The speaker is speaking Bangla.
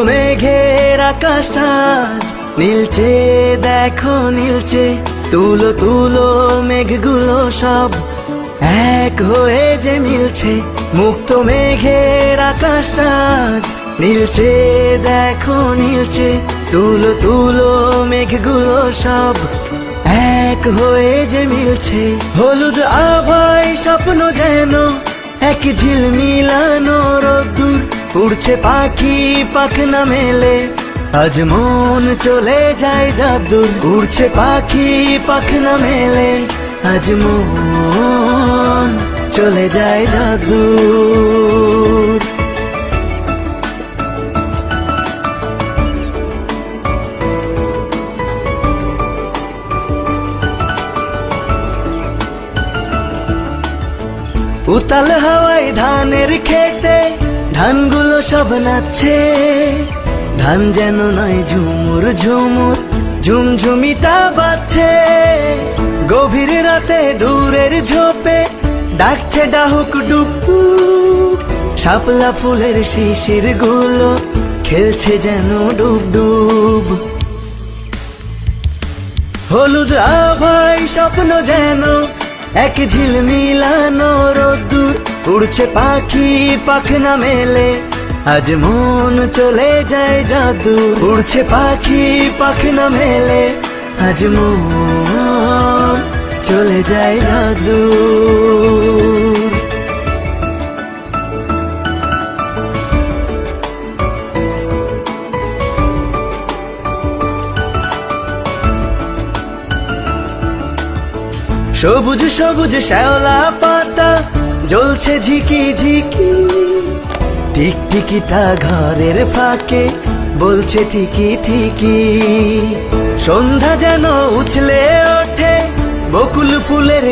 মেঘের আকাশটা আজ নীলচে, দেখো নীলচে। তুলো তুলো মেঘগুলো সব এক হয়ে যে মিলছে। মুক্ত মেঘের আকাশটা আজ নীলচে, দেখো নীলচে। তুলো তুলো মেঘগুলো সব এক হয়ে যে মিলছে। হলুদ আভায় স্বপ্ন যেন এক ঝিলমিলানো রোদ্দুর। উড়ছে পাখি পাখনা মেলে, আজ মন চলে যায় যাদুর। উড়ছে পাখি পাখনা মেলে, আজ মন চলে যায় যাদুর। উতাল হাওয়ায় ধানের খেতে ধানগুলো সব নাচছে। ধান যেন নয় ঝুমুর ঝুমুর, ঝুমঝুমিটা বাজছে। গভীর রাতে দূরের ঝোপে ডাকছে ডাহুক ডুবু। শাপলা ফুলের শিশির গুলো খেলছে যেন ডুব ডুব। হলুদ আভায় স্বপ্ন যেন এক ঝিলমিলানো রোদ্দুর। উড়ছে পাখি পাখনা মেলে, আজ মন চলে যায় যাদুর। উড়ছে পাখি পাখনা মেলে, আজ মন চলে যায় যাদুর। সবুজ সবুজ শ্যাওলা পাতা জ্বলছে ঝিকি ঝিকি। টিকটিকিটা ঘরের ফাঁকে বলছে ঠিকি ঠিকি। সন্ধ্যা যেন উছলে ওঠে বকুল ফুলের